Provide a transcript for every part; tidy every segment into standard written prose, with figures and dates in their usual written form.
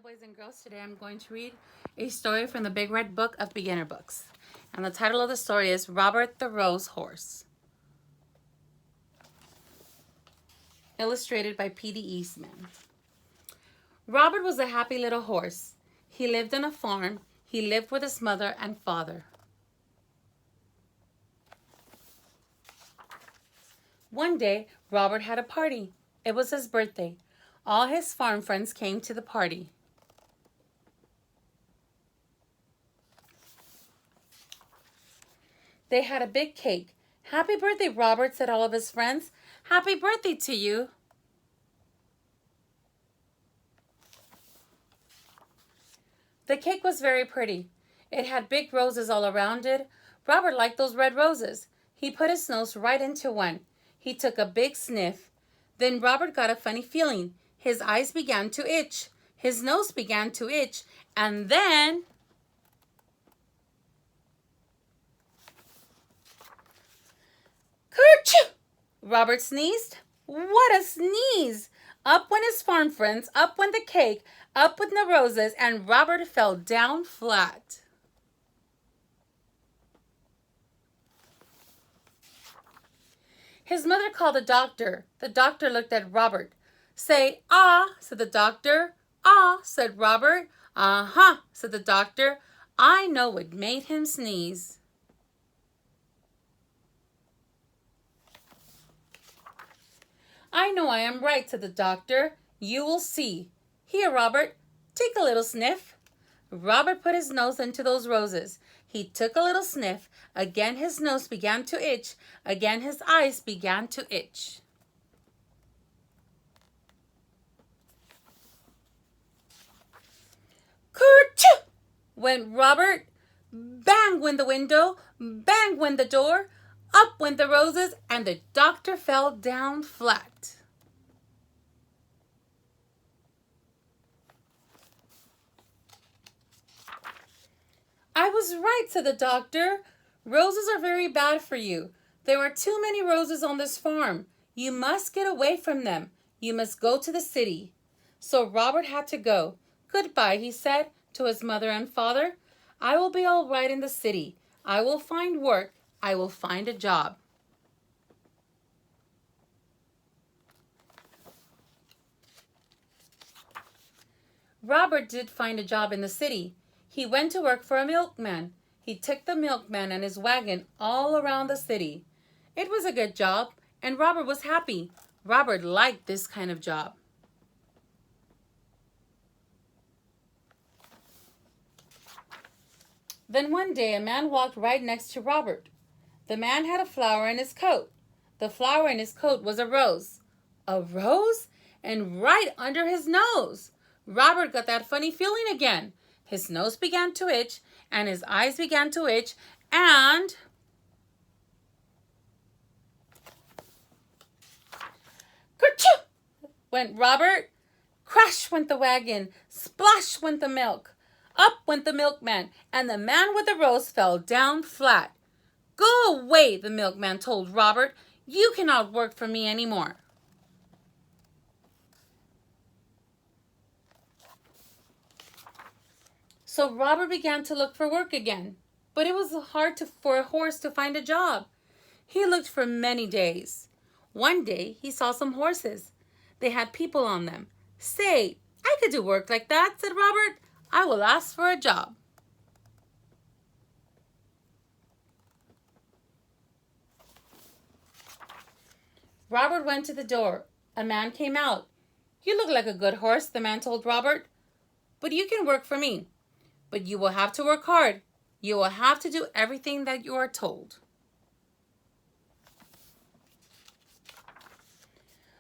boys and girls. Today I'm going to read a story from the Big Red Book of Beginner Books. And the title of the story is Robert the Rose Horse. Illustrated by P.D. Eastman. Robert was a happy little horse. He lived on a farm. He lived with his mother and father. One day, Robert had a party. It was his birthday. All his farm friends came to the party. They had a big cake. "Happy birthday, Robert," said all of his friends. "Happy birthday to you." The cake was very pretty. It had big roses all around it. Robert liked those red roses. He put his nose right into one. He took a big sniff. Then Robert got a funny feeling. His eyes began to itch. His nose began to itch. And then... Kerchoo! Robert sneezed. What a sneeze! Up went his farm friends, up went the cake, up went the roses, and Robert fell down flat. His mother called the doctor. The doctor looked at Robert. "Say, ah," said the doctor. "Ah," said Robert. "Uh-huh," said the doctor. "I know what made him sneeze." "I know I am right," said the doctor. "You will see. Here, Robert, take a little sniff." Robert put his nose into those roses. He took a little sniff. Again his nose began to itch. Again his eyes began to itch. Kerchoo! Went Robert. Bang went the window. Bang went the door. Up went the roses, and the doctor fell down flat. "I was right," said the doctor. "Roses are very bad for you. There are too many roses on this farm. You must get away from them. You must go to the city." So Robert had to go. "Goodbye," he said to his mother and father. "I will be all right in the city. I will find work. I will find a job." Robert did find a job in the city. He went to work for a milkman. He took the milkman and his wagon all around the city. It was a good job, and Robert was happy. Robert liked this kind of job. Then one day a man walked right next to Robert. The man had a flower in his coat. The flower in his coat was a rose. A rose? And right under his nose. Robert got that funny feeling again. His nose began to itch, and his eyes began to itch, and... Kerchoo! Went Robert. Crash went the wagon. Splash went the milk. Up went the milkman, and the man with the rose fell down flat. "Go away," the milkman told Robert. "You cannot work for me anymore." So Robert began to look for work again. But it was hard for a horse to find a job. He looked for many days. One day he saw some horses. They had people on them. "Say, I could do work like that," said Robert. "I will ask for a job." Robert went to the door. A man came out. "You look like a good horse," the man told Robert. "But you can work for me. But you will have to work hard. You will have to do everything that you are told."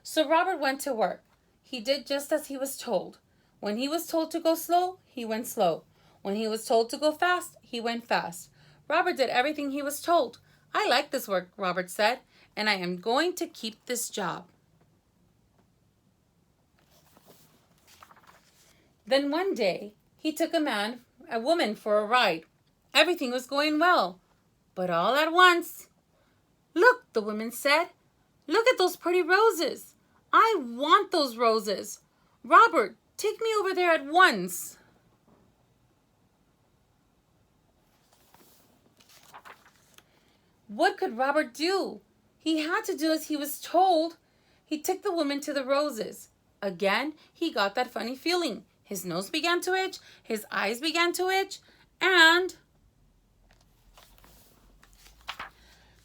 So Robert went to work. He did just as he was told. When he was told to go slow, he went slow. When he was told to go fast, he went fast. Robert did everything he was told. "I like this work," Robert said, "and I am going to keep this job." Then one day, he took a woman for a ride. Everything was going well. But all at once, "Look," the woman said. "Look at those pretty roses. I want those roses. Robert, Take me over there at once. What could Robert do? He had to do as he was told. He took the woman to the roses. Again, he got that funny feeling. His nose began to itch, his eyes began to itch, and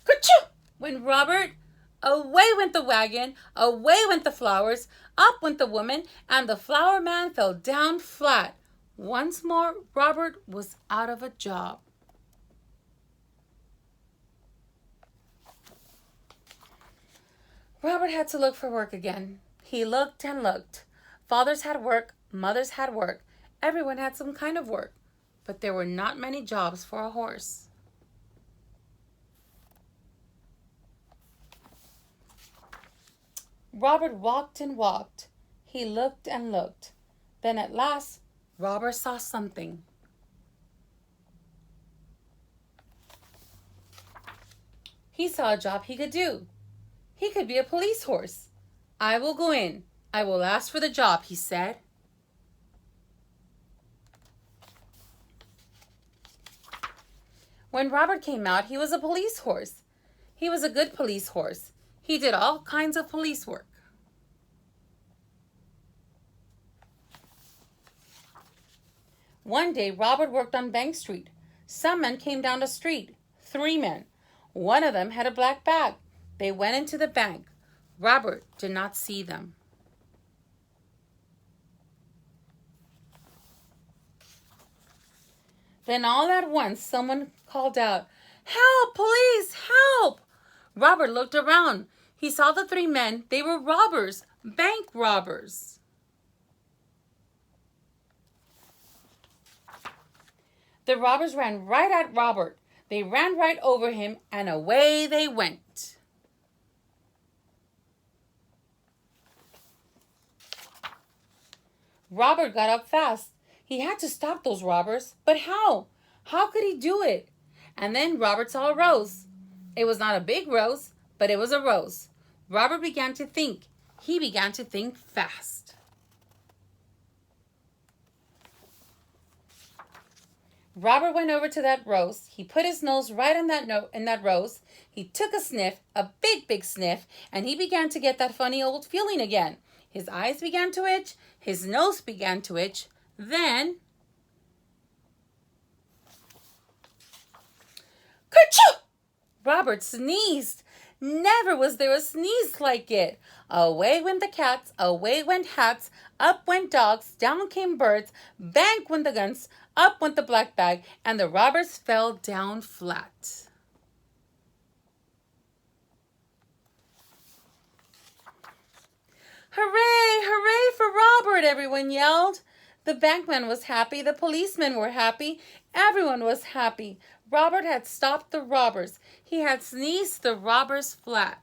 ka-choo! Went Robert. Away went the wagon, away went the flowers, up went the woman, and the flower man fell down flat. Once more, Robert was out of a job. Robert had to look for work again. He looked and looked. Fathers had work, mothers had work. Everyone had some kind of work. But there were not many jobs for a horse. Robert walked and walked. He looked and looked. Then at last, Robert saw something. He saw a job he could do. He could be a police horse. I will go in. I will ask for the job, he said. When Robert came out, he was a police horse. He was a good police horse. He did all kinds of police work. One day, Robert worked on Bank Street. Some men came down the street. 3 men. One of them had a black bag. They went into the bank. Robert did not see them. Then all at once, someone called out, "Help, police, help!" Robert looked around. He saw the 3 men. They were robbers, bank robbers. The robbers ran right at Robert. They ran right over him, and away they went. Robert got up fast. He had to stop those robbers. But how? How could he do it? And then Robert saw a rose. It was not a big rose, but it was a rose. Robert began to think. He began to think fast. Robert went over to that rose. He put his nose right in that rose. He took a sniff, a big, big sniff, and he began to get that funny old feeling again. His eyes began to itch. His nose began to itch. Then, ka-choo! Robert sneezed. Never was there a sneeze like it. Away went the cats, away went hats, up went dogs, down came birds, bang went the guns, up went the black bag, and the robbers fell down flat. Hooray, hooray for Robert, everyone yelled. The bankman was happy, the policemen were happy, everyone was happy. Robert had stopped the robbers. He had sneezed the robbers flat.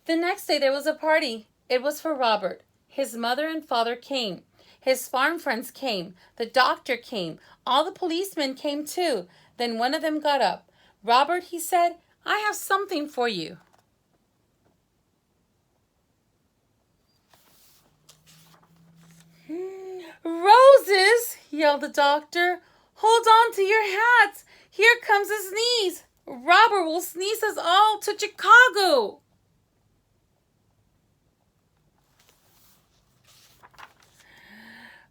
The next day there was a party. It was for Robert. His mother and father came. His farm friends came. The doctor came. All the policemen came too. Then one of them got up. "Robert," he said, "I have something for you." "Roses!" yelled the doctor. "Hold on to your hats. Here comes a sneeze. Robert will sneeze us all to Chicago."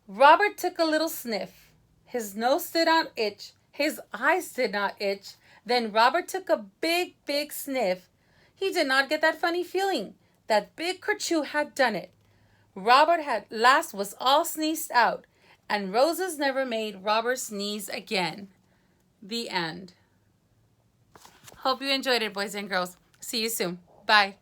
Robert took a little sniff. His nose did not itch. His eyes did not itch. Then Robert took a big, big sniff. He did not get that funny feeling. That big kerchoo had done it. Robert at last was all sneezed out, and roses never made Robert sneeze again. The end. Hope you enjoyed it, boys and girls. See you soon. Bye.